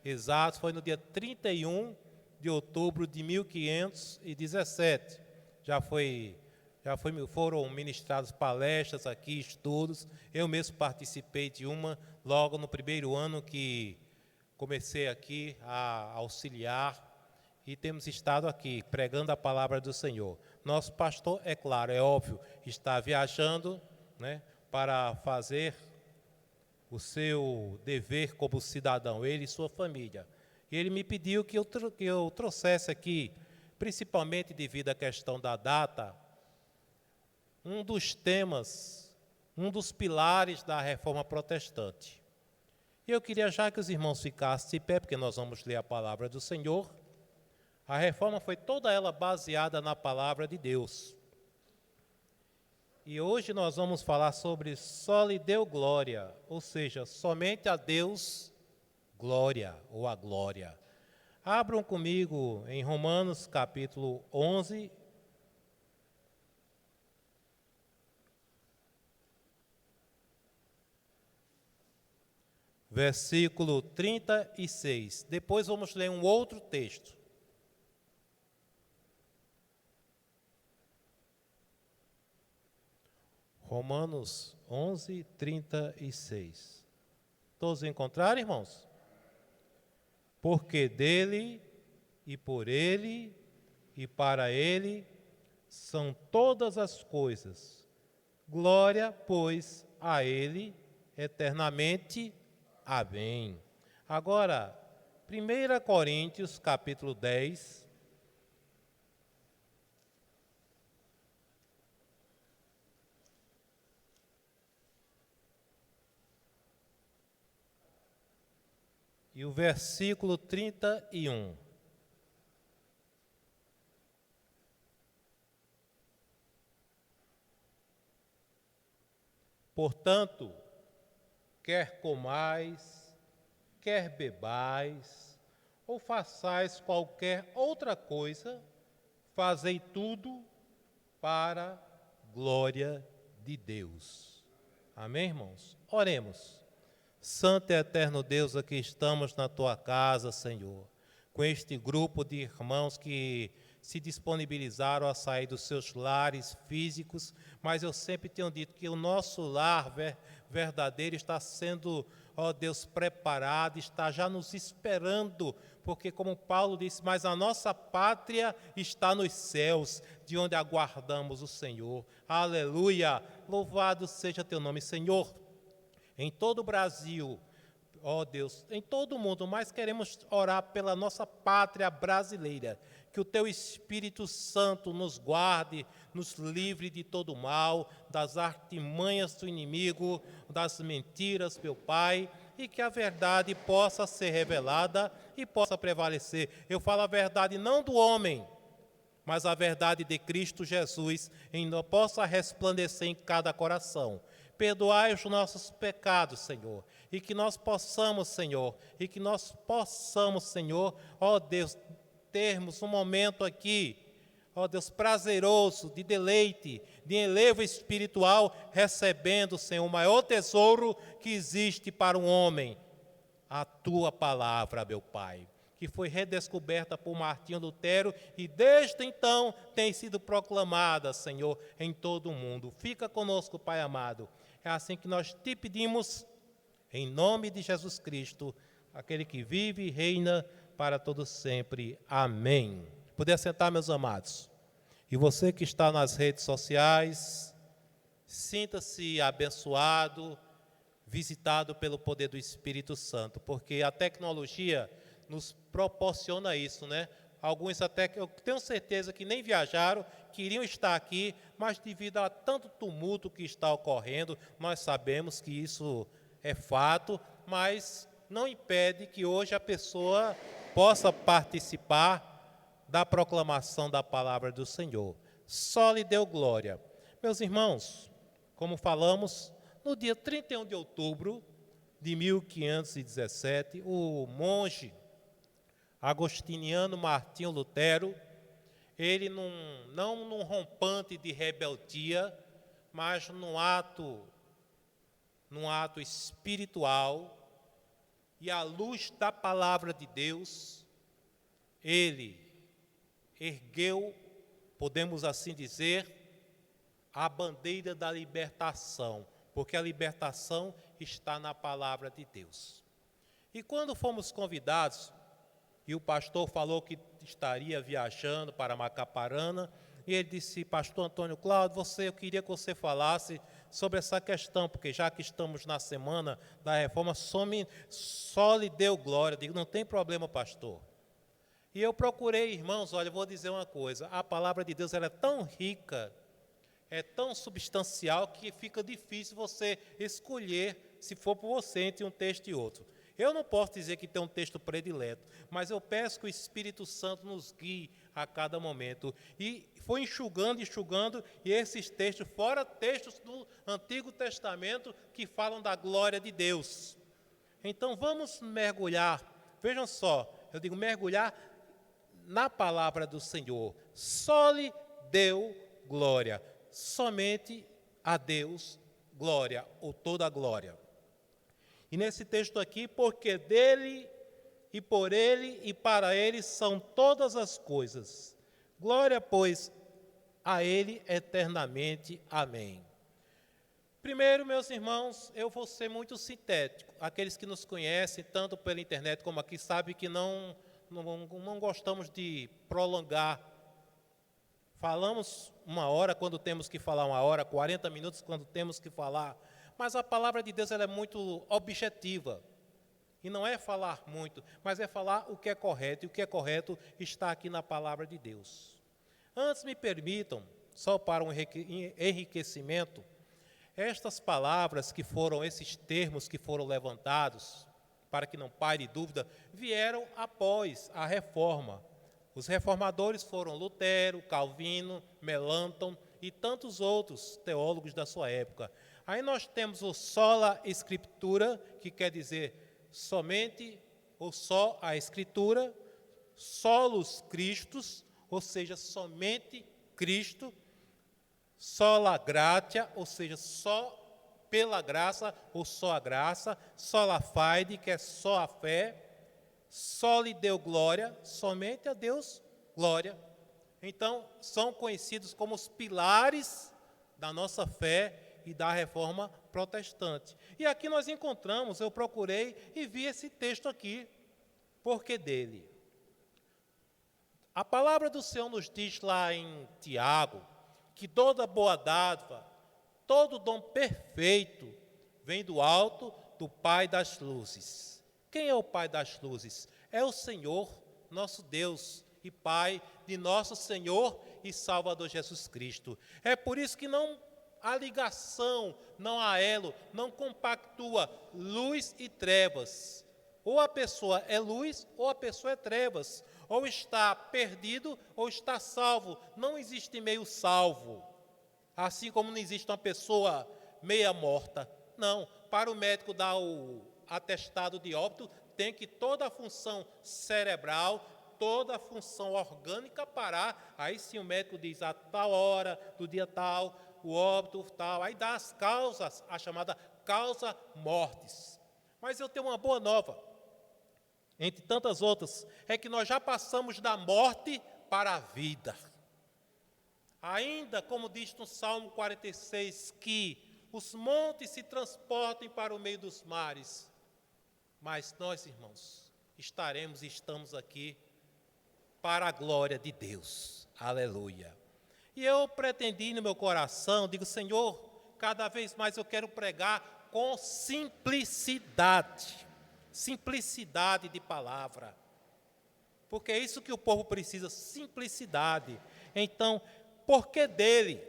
exatos, foi no dia 31 de outubro de 1517. Foram ministradas palestras aqui, estudos. Eu mesmo participei de uma logo no primeiro ano que comecei aqui a auxiliar, e temos estado aqui pregando a palavra do Senhor. Nosso pastor, é claro, é óbvio, está viajando, né, para fazer o seu dever como cidadão, ele e sua família. E ele me pediu que eu trouxesse aqui, principalmente devido à questão da data, um dos temas, um dos pilares da reforma protestante. E eu queria já que os irmãos ficassem de pé, porque nós vamos ler a palavra do Senhor. A reforma foi toda ela baseada na palavra de Deus. E hoje nós vamos falar sobre só lhe deu glória, ou seja, somente a Deus glória, ou a glória. Abram comigo em Romanos capítulo 11, versículo 36. Depois vamos ler um outro texto. Romanos 11, 36. Todos encontraram, irmãos? Porque dele, e por ele, e para ele, são todas as coisas. Glória, pois, a ele, eternamente. Amém. Agora, 1 Coríntios, capítulo 10, e o versículo 31. Portanto, quer comais, quer bebais, ou façais qualquer outra coisa, fazei tudo para a glória de Deus. Amém, irmãos? Oremos. Santo e eterno Deus, aqui estamos na tua casa, Senhor, com este grupo de irmãos que se disponibilizaram a sair dos seus lares físicos, mas eu sempre tenho dito que o nosso lar verdadeiro está sendo, ó Deus, preparado, está já nos esperando, porque como Paulo disse, mas a nossa pátria está nos céus, de onde aguardamos o Senhor. Aleluia! Louvado seja teu nome, Senhor. Em todo o Brasil, ó Deus, em todo o mundo, mas queremos orar pela nossa pátria brasileira, que o Teu Espírito Santo nos guarde, nos livre de todo mal, das artimanhas do inimigo, das mentiras, meu Pai, e que a verdade possa ser revelada e possa prevalecer. Eu falo a verdade não do homem, mas a verdade de Cristo Jesus possa resplandecer em cada coração. Perdoai os nossos pecados, Senhor, e que nós possamos, Senhor, ó Deus, termos um momento aqui, ó Deus, prazeroso, de deleite, de enlevo espiritual, recebendo, Senhor, o maior tesouro que existe para um homem, a Tua palavra, meu Pai, que foi redescoberta por Martinho Lutero e desde então tem sido proclamada, Senhor, em todo o mundo. Fica conosco, Pai amado. É assim que nós te pedimos, em nome de Jesus Cristo, aquele que vive e reina para todos sempre. Amém. Poder sentar, meus amados. E você que está nas redes sociais, sinta-se abençoado, visitado pelo poder do Espírito Santo, porque a tecnologia nos proporciona isso, né? Alguns até, eu tenho certeza que nem viajaram, queriam estar aqui, mas devido a tanto tumulto que está ocorrendo, nós sabemos que isso é fato, mas não impede que hoje a pessoa possa participar da proclamação da palavra do Senhor. Só lhe deu glória. Meus irmãos, como falamos, no dia 31 de outubro de 1517, o monge agostiniano Martinho Lutero, ele não num rompante de rebeldia, mas num ato espiritual, e à luz da palavra de Deus, ele ergueu, podemos assim dizer, a bandeira da libertação, porque a libertação está na palavra de Deus. E quando fomos convidados, e o pastor falou que estaria viajando para Macaparana, e ele disse: pastor Antônio Cláudio, eu queria que você falasse sobre essa questão, porque já que estamos na semana da reforma, só lhe deu glória. Eu digo: não tem problema, pastor. E eu procurei, irmãos, olha, eu vou dizer uma coisa, a palavra de Deus ela é tão rica, é tão substancial, que fica difícil você escolher, se for por você, entre um texto e outro. Eu não posso dizer que tem um texto predileto, mas eu peço que o Espírito Santo nos guie a cada momento. E foi enxugando, e esses textos, fora textos do Antigo Testamento, que falam da glória de Deus. Então vamos mergulhar, vejam só, eu digo mergulhar na palavra do Senhor. Só lhe deu glória, somente a Deus glória, ou toda a glória. E nesse texto aqui, porque dele, e por ele, e para ele são todas as coisas. Glória, pois, a ele eternamente. Amém. Primeiro, meus irmãos, eu vou ser muito sintético. Aqueles que nos conhecem, tanto pela internet como aqui, sabem que não gostamos de prolongar. Falamos 1 hora quando temos que falar 1 hora, 40 minutos quando temos que falar. Mas a palavra de Deus ela é muito objetiva. E não é falar muito, mas é falar o que é correto. E o que é correto está aqui na palavra de Deus. Antes me permitam, só para um enriquecimento, estas palavras que foram, esses termos que foram levantados, para que não pare dúvida, vieram após a reforma. Os reformadores foram Lutero, Calvino, Melanchthon e tantos outros teólogos da sua época. Aí nós temos o sola scriptura, que quer dizer somente ou só a Escritura, solus Christus, ou seja, somente Cristo, sola gratia, ou seja, só pela graça ou só a graça, sola fide, que é só a fé, só lhe deu glória, somente a Deus glória. Então, são conhecidos como os pilares da nossa fé e da reforma protestante. E aqui nós encontramos, eu procurei e vi esse texto aqui, porque dele. A palavra do Senhor nos diz lá em Tiago, que toda boa dádiva, todo dom perfeito, vem do alto, do Pai das luzes. Quem é o Pai das luzes? É o Senhor, nosso Deus e Pai de nosso Senhor e Salvador Jesus Cristo. É por isso que não há ligação, não há elo, não compactua luz e trevas. Ou a pessoa é luz, ou a pessoa é trevas. Ou está perdido, ou está salvo. Não existe meio salvo. Assim como não existe uma pessoa meia morta. Não, para o médico dar o atestado de óbito, tem que toda a função cerebral, toda a função orgânica parar. Aí sim o médico diz a tal hora, do dia tal, o óbito tal. Aí dá as causas, a chamada causa mortis. Mas eu tenho uma boa nova. Entre tantas outras, é que nós já passamos da morte para a vida. Ainda, como diz no Salmo 46, que os montes se transportem para o meio dos mares, mas nós, irmãos, estaremos e estamos aqui para a glória de Deus. Aleluia. E eu pretendi no meu coração, digo: Senhor, cada vez mais eu quero pregar com simplicidade. Simplicidade de palavra, porque é isso que o povo precisa, simplicidade. Então, porque dele,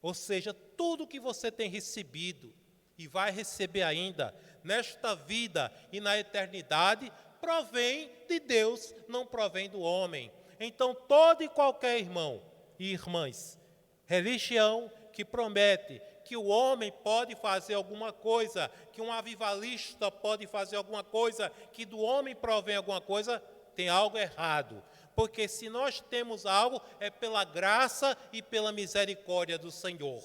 ou seja, tudo que você tem recebido e vai receber ainda nesta vida e na eternidade, provém de Deus, não provém do homem. Então, todo e qualquer irmão e irmãs, religião que promete que o homem pode fazer alguma coisa, que um avivalista pode fazer alguma coisa, que do homem provém alguma coisa, tem algo errado. Porque se nós temos algo, é pela graça e pela misericórdia do Senhor.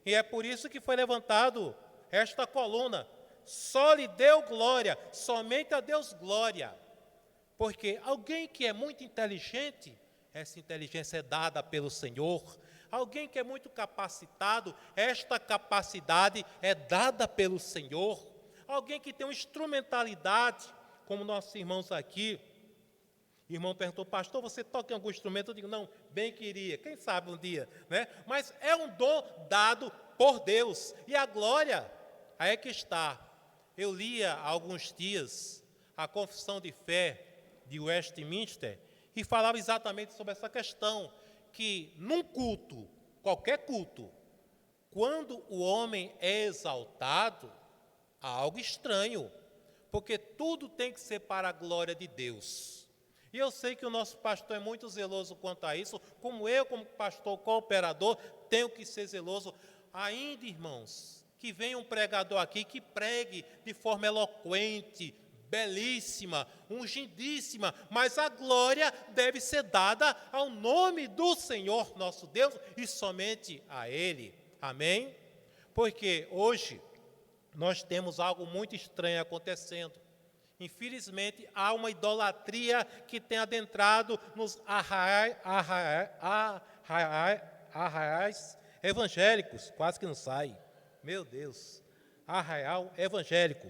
E é por isso que foi levantado esta coluna, só lhe deu glória, somente a Deus glória. Porque alguém que é muito inteligente, essa inteligência é dada pelo Senhor. Alguém que é muito capacitado, esta capacidade é dada pelo Senhor. Alguém que tem uma instrumentalidade, como nossos irmãos aqui. O irmão perguntou, pastor, você toca em algum instrumento? Eu digo, não, bem queria, quem sabe um dia, né? Mas é um dom dado por Deus, e a glória, aí é que está. Eu lia há alguns dias a Confissão de Fé de Westminster, e falava exatamente sobre essa questão, que num culto, qualquer culto, quando o homem é exaltado, há algo estranho, porque tudo tem que ser para a glória de Deus. E eu sei que o nosso pastor é muito zeloso quanto a isso, como eu, como pastor cooperador, tenho que ser zeloso. Ainda, irmãos, que venha um pregador aqui que pregue de forma eloquente, belíssima, ungidíssima, mas a glória deve ser dada ao nome do Senhor nosso Deus e somente a Ele. Amém? Porque hoje nós temos algo muito estranho acontecendo. Infelizmente, há uma idolatria que tem adentrado nos arraiais evangélicos, quase que não sai. Meu Deus, arraial evangélico.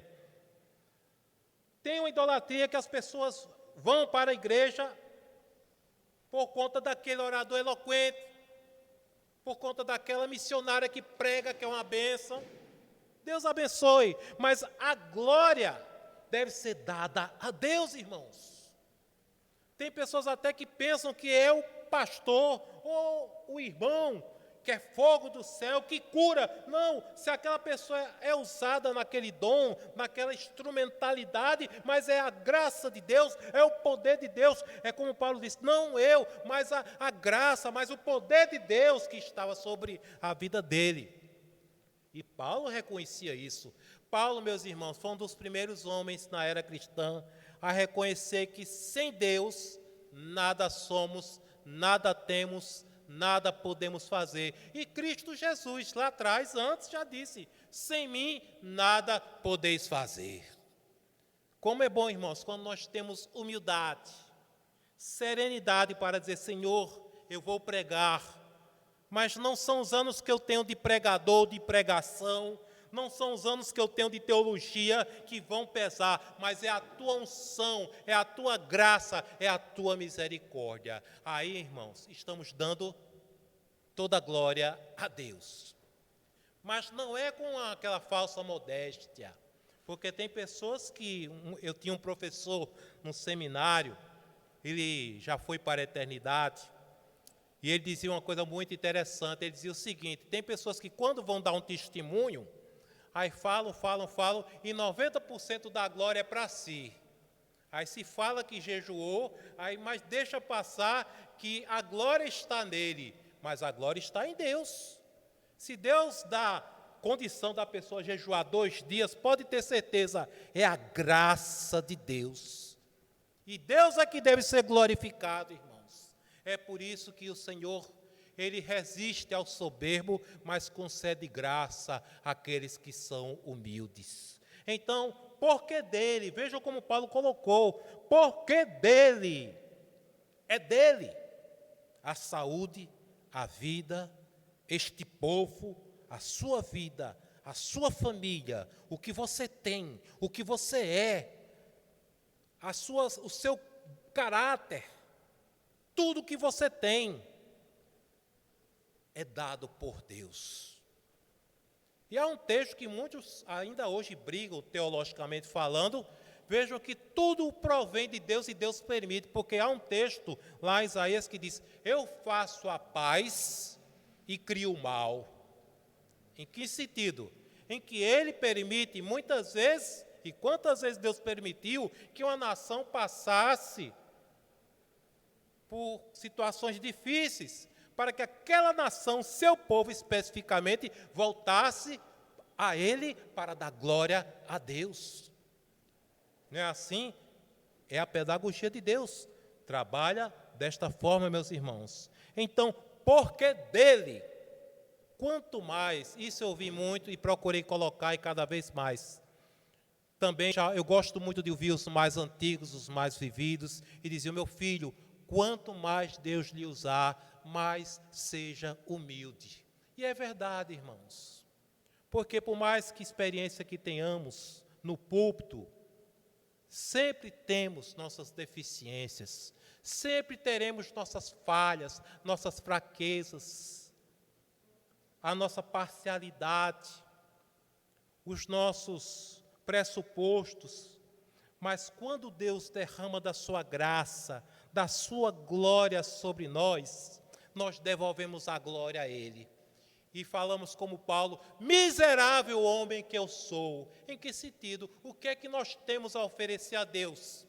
Tem uma idolatria que as pessoas vão para a igreja por conta daquele orador eloquente, por conta daquela missionária que prega, que é uma bênção. Deus abençoe, mas a glória deve ser dada a Deus, irmãos. Tem pessoas até que pensam que é o pastor ou o irmão, que é fogo do céu, que cura. Não, se aquela pessoa é usada naquele dom, naquela instrumentalidade, mas é a graça de Deus, é o poder de Deus. É como Paulo disse, não eu, mas a graça, mas o poder de Deus que estava sobre a vida dele. E Paulo reconhecia isso. Paulo, meus irmãos, foi um dos primeiros homens na era cristã a reconhecer que sem Deus nada somos, nada temos, nada podemos fazer. E Cristo Jesus, lá atrás, antes já disse, sem mim nada podeis fazer. Como é bom, irmãos, quando nós temos humildade, serenidade para dizer, Senhor, eu vou pregar, mas não são os anos que eu tenho de pregador, de pregação, não são os anos que eu tenho de teologia que vão pesar, mas é a tua unção, é a tua graça, é a tua misericórdia. Aí, irmãos, estamos dando toda a glória a Deus. Mas não é com aquela falsa modéstia, porque tem pessoas que... Eu tinha um professor no seminário, ele já foi para a eternidade, e ele dizia uma coisa muito interessante, ele dizia o seguinte, tem pessoas que quando vão dar um testemunho, aí falam, e 90% da glória é para si. Aí se fala que jejuou, mas deixa passar que a glória está nele, mas a glória está em Deus. Se Deus dá condição da pessoa jejuar 2 dias, pode ter certeza, é a graça de Deus. E Deus é que deve ser glorificado, irmãos. É por isso que o Senhor... Ele resiste ao soberbo, mas concede graça àqueles que são humildes. Então, porque dele, vejam como Paulo colocou, porque dele, é dele, a saúde, a vida, este povo, a sua vida, a sua família, o que você tem, o que você é, o seu caráter, tudo que você tem, é dado por Deus. E há um texto que muitos ainda hoje brigam, teologicamente falando, vejam que tudo provém de Deus e Deus permite, porque há um texto lá em Isaías que diz, eu faço a paz e crio o mal. Em que sentido? Em que ele permite muitas vezes, e quantas vezes Deus permitiu, que uma nação passasse por situações difíceis, para que aquela nação, seu povo especificamente, voltasse a ele para dar glória a Deus. Não é assim? É a pedagogia de Deus. Trabalha desta forma, meus irmãos. Então, porque dele, quanto mais, isso eu ouvi muito e procurei colocar e cada vez mais, Também eu gosto muito de ouvir os mais antigos, os mais vividos, e diziam: meu filho, quanto mais Deus lhe usar, mais seja humilde. E é verdade, irmãos, porque por mais que experiência que tenhamos no púlpito, sempre temos nossas deficiências, sempre teremos nossas falhas, nossas fraquezas, a nossa parcialidade, os nossos pressupostos. Mas quando Deus derrama da sua graça, da sua glória sobre nós, nós devolvemos a glória a Ele. E falamos como Paulo: miserável homem que eu sou. Em que sentido? O que é que nós temos a oferecer a Deus?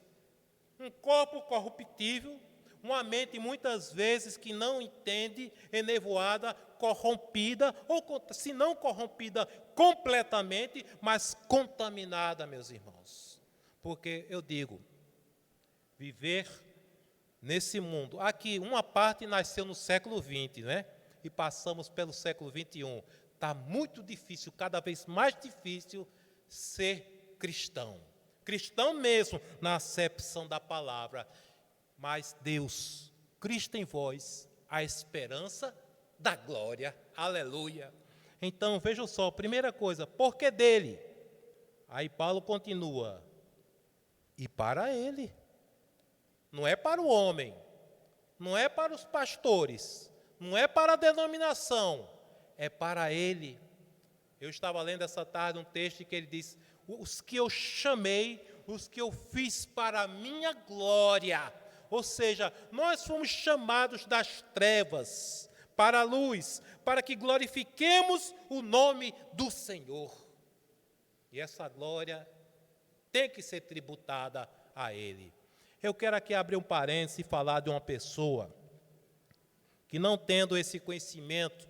Um corpo corruptível, uma mente muitas vezes que não entende, enevoada, corrompida, ou se não corrompida completamente, mas contaminada, meus irmãos. Porque eu digo, viver nesse mundo, aqui uma parte nasceu no século XX, né? E passamos pelo século XXI. Está muito difícil, cada vez mais difícil ser cristão. Cristão mesmo, na acepção da palavra. Mas Deus, Cristo em vós, a esperança da glória. Aleluia. Então, vejam só, primeira coisa, porque dele? Aí Paulo continua. E para ele. Não é para o homem, não é para os pastores, não é para a denominação, é para ele. Eu estava lendo essa tarde um texto que ele diz: os que eu chamei, os que eu fiz para a minha glória. Ou seja, nós fomos chamados das trevas para a luz, para que glorifiquemos o nome do Senhor. E essa glória tem que ser tributada a Ele. Eu quero aqui abrir um parênteses e falar de uma pessoa que, não tendo esse conhecimento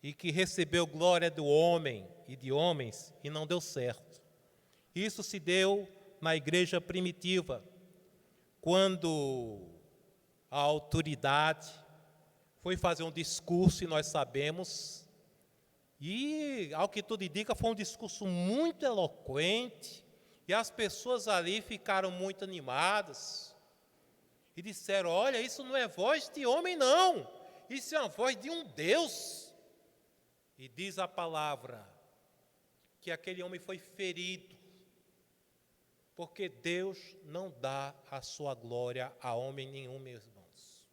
e que recebeu glória do homem e de homens, e não deu certo. Isso se deu na igreja primitiva, quando a autoridade foi fazer um discurso, e nós sabemos, e ao que tudo indica foi um discurso muito eloquente, e as pessoas ali ficaram muito animadas e disseram: olha, isso não é voz de homem não, isso é a voz de um Deus. E diz a palavra que aquele homem foi ferido, porque Deus não dá a sua glória a homem nenhum, meus irmãos.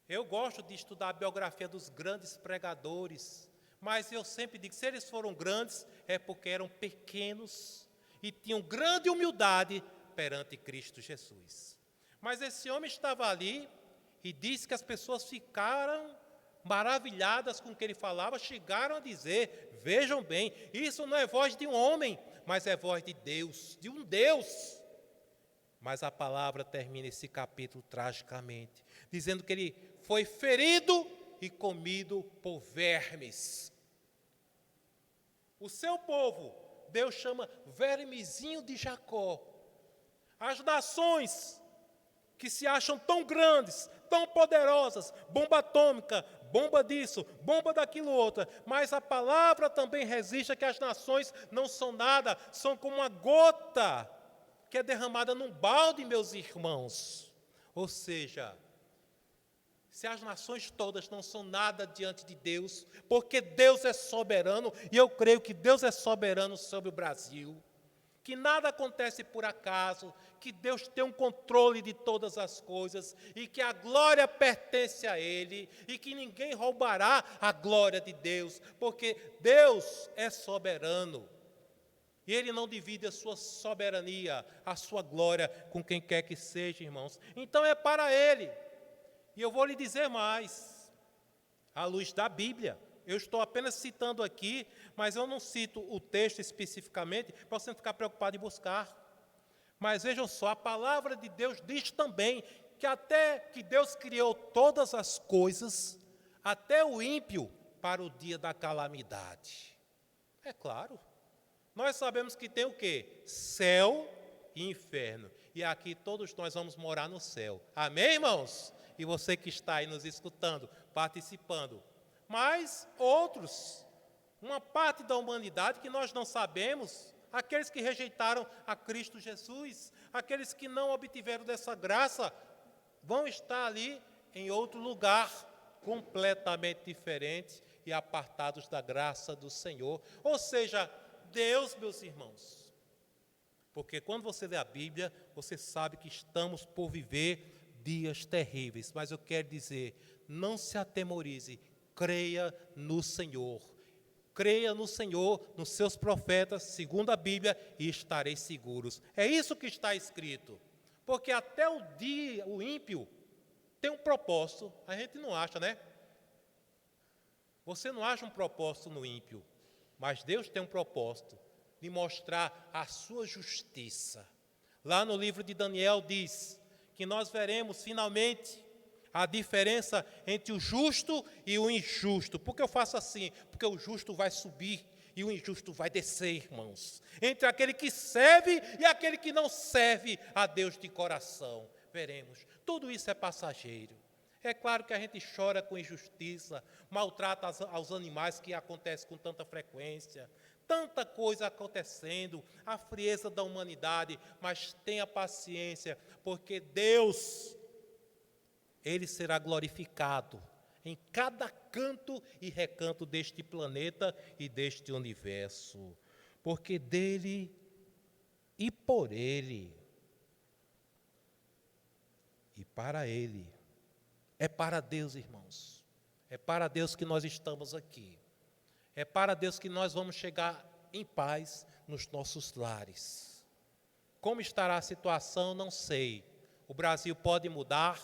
Eu gosto de estudar a biografia dos grandes pregadores, mas eu sempre digo, se eles foram grandes, é porque eram pequenos e tinham grande humildade perante Cristo Jesus. Mas esse homem estava ali e disse que as pessoas ficaram maravilhadas com o que ele falava, chegaram a dizer: vejam bem, isso não é voz de um homem, mas é voz de Deus, de um Deus. Mas a palavra termina esse capítulo tragicamente, dizendo que ele foi ferido e comido por vermes. O seu povo, Deus chama vermezinho de Jacó. As nações que se acham tão grandes, tão poderosas, bomba atômica, bomba disso, bomba daquilo outra, mas a palavra também resiste a que as nações não são nada, são como uma gota que é derramada num balde, meus irmãos. Ou seja, se as nações todas não são nada diante de Deus, porque Deus é soberano, e eu creio que Deus é soberano sobre o Brasil, que nada acontece por acaso, que Deus tem um controle de todas as coisas, e que a glória pertence a Ele, e que ninguém roubará a glória de Deus, porque Deus é soberano, e Ele não divide a sua soberania, a sua glória com quem quer que seja, irmãos. Então é para Ele. E eu vou lhe dizer mais, à luz da Bíblia. Eu estou apenas citando aqui, mas eu não cito o texto especificamente, para você não ficar preocupado em buscar. Mas vejam só, a palavra de Deus diz também que até que Deus criou todas as coisas, até o ímpio, para o dia da calamidade. É claro. Nós sabemos que tem o quê? Céu e inferno. E aqui todos nós vamos morar no céu. Amém, irmãos? E você que está aí nos escutando, participando. Mas outros, uma parte da humanidade que nós não sabemos, Aqueles que rejeitaram a Cristo Jesus, aqueles que não obtiveram dessa graça, vão estar ali em outro lugar, completamente diferente e apartados da graça do Senhor. Ou seja, Deus, meus irmãos, porque quando você lê a Bíblia, você sabe que estamos por viver dias terríveis, mas eu quero dizer, não se atemorize, creia no Senhor. Creia no Senhor, nos seus profetas, segundo a Bíblia, e estareis seguros. É isso que está escrito. Porque até o dia, o ímpio tem um propósito, a gente não acha, né? Você não acha um propósito no ímpio, mas Deus tem um propósito de mostrar a sua justiça. Lá no livro de Daniel diz que nós veremos finalmente a diferença entre o justo e o injusto. Por que eu faço assim? Porque o justo vai subir e o injusto vai descer, irmãos. Entre aquele que serve e aquele que não serve a Deus de coração. Veremos. Tudo isso é passageiro. É claro que a gente chora com injustiça, maltrata aos animais, que acontece com tanta frequência. Tanta coisa acontecendo, a frieza da humanidade, mas tenha paciência, porque Deus, Ele será glorificado em cada canto e recanto deste planeta e deste universo, porque dele e por Ele e para Ele. É para Deus, irmãos. É para Deus que nós estamos aqui. É para Deus que nós vamos chegar em paz nos nossos lares. Como estará a situação, não sei. O Brasil pode mudar,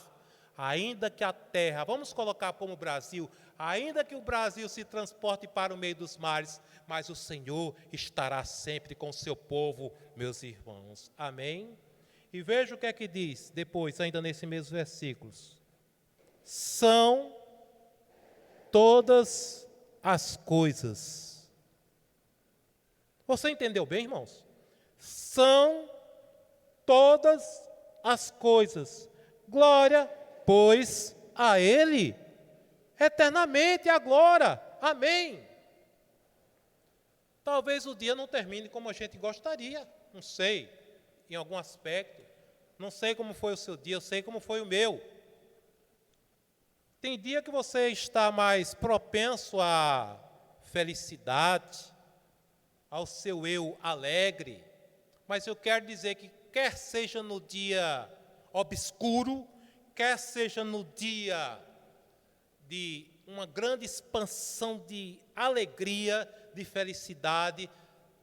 ainda que a terra, vamos colocar como Brasil, ainda que o Brasil se transporte para o meio dos mares, mas o Senhor estará sempre com o seu povo, meus irmãos. Amém? E veja o que é que diz depois, ainda nesse mesmo versículos. São todas as coisas. Você entendeu bem, irmãos? São todas as coisas. Glória, pois, a Ele, eternamente agora. Amém. Talvez o dia não termine como a gente gostaria, não sei, em algum aspecto. Não sei como foi o seu dia, eu sei como foi o meu. Tem dia que você está mais propenso à felicidade, ao seu eu alegre, mas eu quero dizer que quer seja no dia obscuro, quer seja no dia de uma grande expansão de alegria, de felicidade,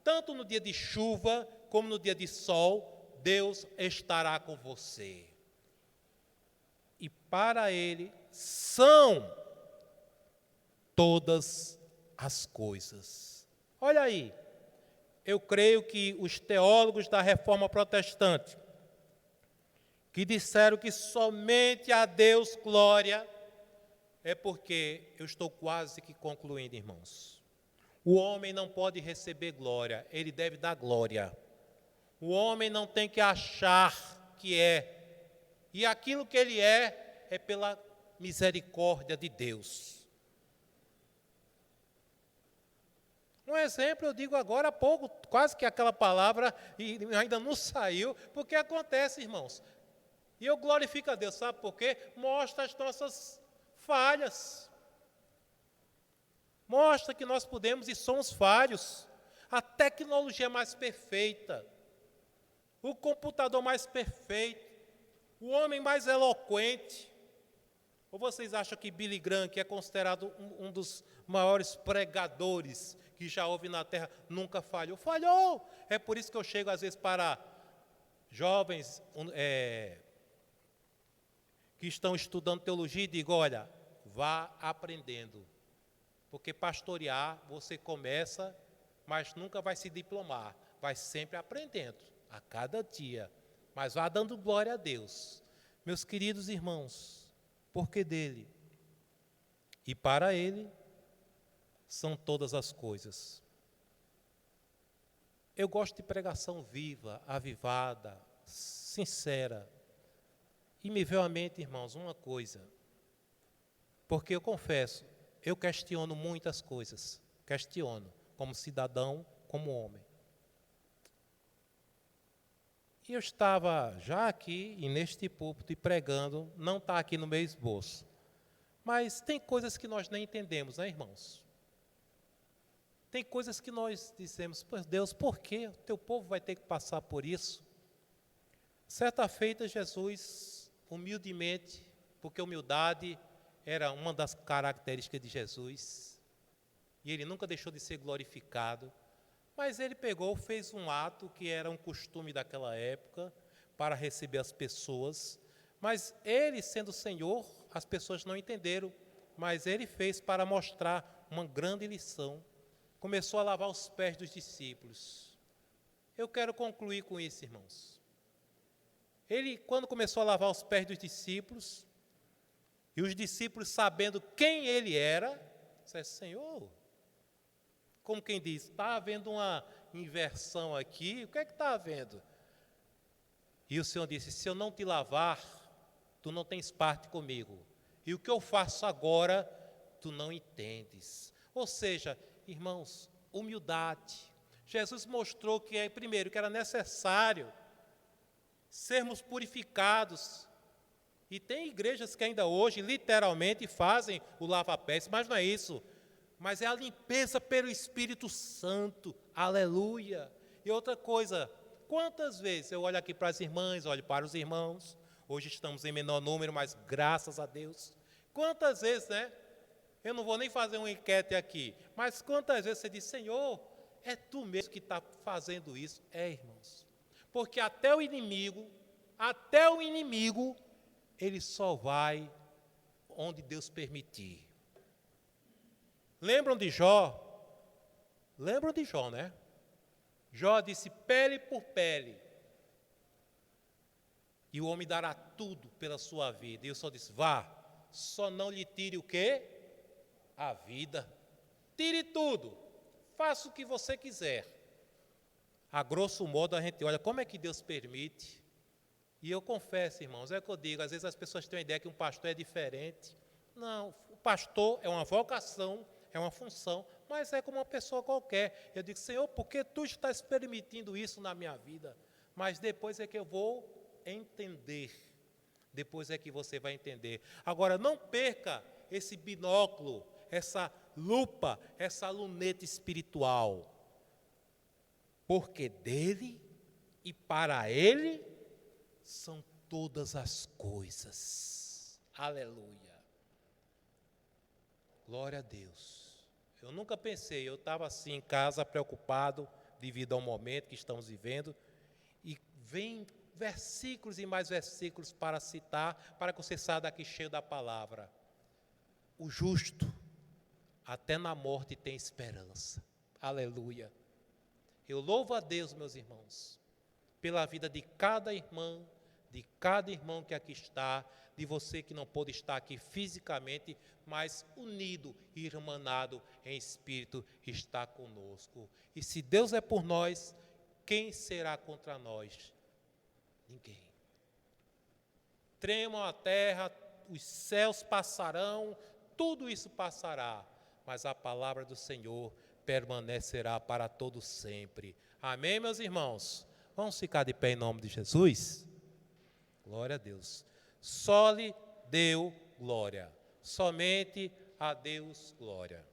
tanto no dia de chuva como no dia de sol, Deus estará com você. E para Ele são todas as coisas. Olha aí, eu creio que os teólogos da Reforma Protestante, que disseram que somente a Deus glória, é porque eu estou quase que concluindo, irmãos. O homem não pode receber glória, ele deve dar glória. O homem não tem que achar que é. E aquilo que ele é pela misericórdia de Deus. Um exemplo, eu digo agora há pouco, quase que aquela palavra e ainda não saiu, porque acontece, irmãos. E eu glorifico a Deus, sabe por quê? Mostra as nossas falhas. Mostra que nós podemos e somos falhos. A tecnologia mais perfeita, o computador mais perfeito, o homem mais eloquente. Ou vocês acham que Billy Graham, que é considerado um dos maiores pregadores que já houve na Terra, nunca falhou? Falhou! É por isso que eu chego às vezes para jovens que estão estudando teologia e digo, olha, vá aprendendo. Porque pastorear, você começa, mas nunca vai se diplomar. Vai sempre aprendendo, a cada dia. Mas vá dando glória a Deus. Meus queridos irmãos, porque dele e para ele são todas as coisas. Eu gosto de pregação viva, avivada, sincera. E me veio à mente, irmãos, uma coisa. Porque eu confesso, eu questiono muitas coisas. Questiono, como cidadão, como homem. E eu estava já aqui, e neste púlpito, e pregando, não está aqui no meu esboço. Mas tem coisas que nós nem entendemos, né, irmãos? Tem coisas que nós dizemos, pois Deus, por que o teu povo vai ter que passar por isso? Certa feita, Jesus, humildemente, porque humildade era uma das características de Jesus, e ele nunca deixou de ser glorificado, mas ele pegou, fez um ato que era um costume daquela época, para receber as pessoas, mas ele, sendo Senhor, as pessoas não entenderam, mas ele fez para mostrar uma grande lição. Começou a lavar os pés dos discípulos. Eu quero concluir com isso, irmãos. Ele, quando começou a lavar os pés dos discípulos, e os discípulos sabendo quem ele era, disseram, Senhor, como quem diz, está havendo uma inversão aqui, o que é que está havendo? E o Senhor disse, se eu não te lavar, tu não tens parte comigo. E o que eu faço agora, tu não entendes. Ou seja, irmãos, humildade. Jesus mostrou que, primeiro, que era necessário sermos purificados. E tem igrejas que ainda hoje, literalmente, fazem o lava-pés, mas não é isso. Mas é a limpeza pelo Espírito Santo, aleluia. E outra coisa, quantas vezes eu olho aqui para as irmãs, olho para os irmãos, hoje estamos em menor número, mas graças a Deus. Quantas vezes, né? Eu não vou nem fazer uma enquete aqui, mas quantas vezes você diz, Senhor, é tu mesmo que está fazendo isso? É, irmãos. Porque até o inimigo, ele só vai onde Deus permitir. Lembram de Jó? Lembram de Jó, né? Jó disse, pele por pele. E o homem dará tudo pela sua vida. E eu só disse, vá, só não lhe tire o quê? A vida. Tire tudo. Faça o que você quiser. A grosso modo a gente olha, como é que Deus permite? E eu confesso, irmãos, é o que eu digo, às vezes as pessoas têm a ideia que um pastor é diferente. Não, o pastor é uma vocação, é uma função, mas é como uma pessoa qualquer. Eu digo, Senhor, por que tu estás permitindo isso na minha vida? Mas depois é que eu vou entender. Depois é que você vai entender. Agora, não perca esse binóculo, essa lupa, essa luneta espiritual. Porque dele e para ele são todas as coisas. Aleluia. Glória a Deus. Eu nunca pensei, eu estava assim em casa, preocupado, devido ao momento que estamos vivendo, e vem versículos e mais versículos para citar, para que você saia daqui cheio da palavra. O justo, até na morte tem esperança. Aleluia. Eu louvo a Deus, meus irmãos, pela vida de cada irmã, de cada irmão que aqui está, de você que não pôde estar aqui fisicamente, mas unido e irmanado em espírito está conosco. E se Deus é por nós, quem será contra nós? Ninguém. Tremam a terra, os céus passarão, tudo isso passará, mas a palavra do Senhor permanecerá para todo sempre. Amém, meus irmãos? Vamos ficar de pé em nome de Jesus? Glória a Deus. Só lhe deu glória. Somente a Deus glória.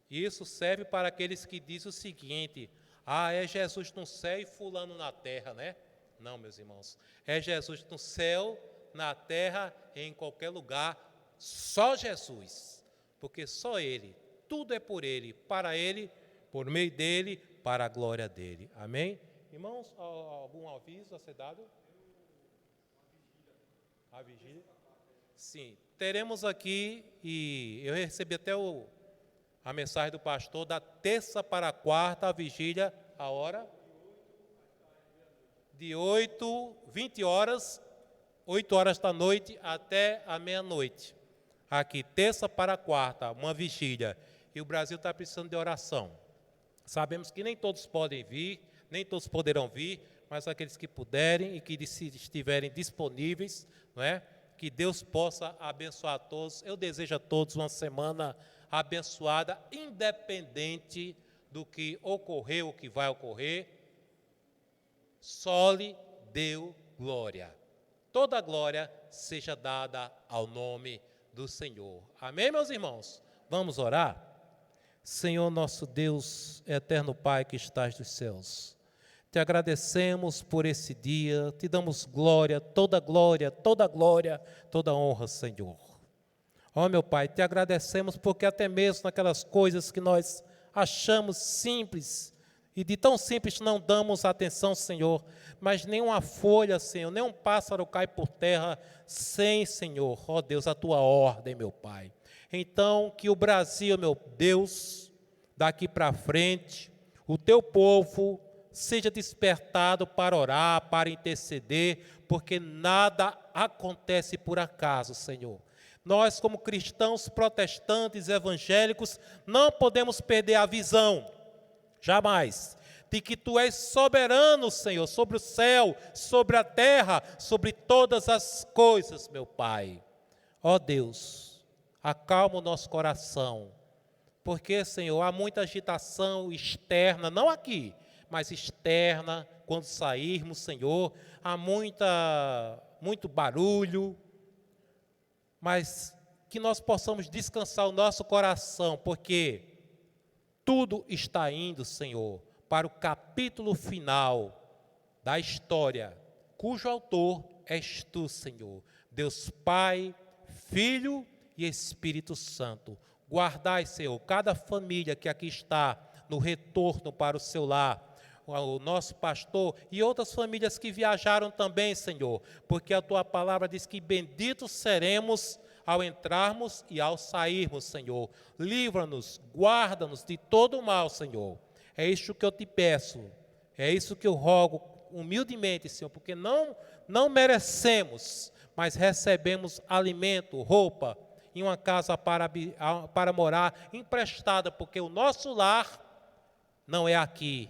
Isso serve para aqueles que dizem o seguinte, é Jesus no céu e fulano na terra, né? Não, meus irmãos. É Jesus no céu, na terra, em qualquer lugar, só Jesus. Porque só Ele, tudo é por Ele, para Ele, por meio dEle, para a glória dEle. Amém? Irmãos, algum aviso a ser dado? A vigília? Sim, teremos aqui, e eu recebi até a mensagem do pastor, da terça para a quarta, a vigília, a hora? De 20 horas, 8 horas da noite até a meia-noite. Aqui, terça para a quarta, uma vigília. E o Brasil está precisando de oração. Sabemos que nem todos podem vir, nem todos poderão vir, mas aqueles que puderem e que estiverem disponíveis, não é? Que Deus possa abençoar a todos. Eu desejo a todos uma semana abençoada, independente do que ocorreu, o que vai ocorrer. só lhe deu glória. Toda glória seja dada ao nome do Senhor. Amém, meus irmãos? Vamos orar? Senhor nosso Deus, eterno Pai que estás nos céus, te agradecemos por esse dia, te damos glória, toda honra, Senhor. Ó meu Pai, te agradecemos porque até mesmo naquelas coisas que nós achamos simples, e de tão simples não damos atenção, Senhor, mas nem uma folha, Senhor, nem um pássaro cai por terra sem, Senhor, ó Deus, a tua ordem, meu Pai. Então, que o Brasil, meu Deus, daqui para frente, o teu povo seja despertado para orar, para interceder, porque nada acontece por acaso, Senhor. Nós, como cristãos protestantes, evangélicos, não podemos perder a visão, jamais, de que Tu és soberano, Senhor, sobre o céu, sobre a terra, sobre todas as coisas, meu Pai. Ó Deus, acalma o nosso coração, porque, Senhor, há muita agitação externa, não aqui, mas externa, quando sairmos, Senhor, há muito barulho, mas que nós possamos descansar o nosso coração, porque tudo está indo, Senhor, para o capítulo final da história, cujo autor és Tu, Senhor, Deus Pai, Filho e Espírito Santo. Guardai, Senhor, cada família que aqui está no retorno para o seu lar, o nosso pastor e outras famílias que viajaram também, Senhor, porque a Tua palavra diz que benditos seremos ao entrarmos e ao sairmos, Senhor. Livra-nos, guarda-nos de todo o mal, Senhor. É isso que eu te peço, é isso que eu rogo humildemente, Senhor, porque não merecemos, mas recebemos alimento, roupa, em uma casa para morar emprestada, porque o nosso lar não é aqui,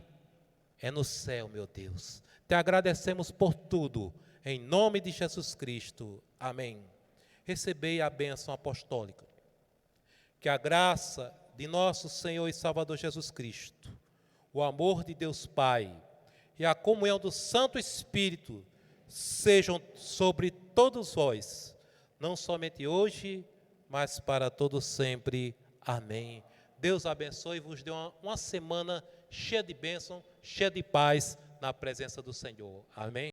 é no céu, meu Deus. Te agradecemos por tudo, em nome de Jesus Cristo. Amém. Recebei a bênção apostólica. Que a graça de nosso Senhor e Salvador Jesus Cristo, o amor de Deus Pai e a comunhão do Santo Espírito sejam sobre todos vós, não somente hoje, mas para todos sempre. Amém. Deus abençoe e vos dê uma semana cheia de bênção, cheia de paz na presença do Senhor. Amém.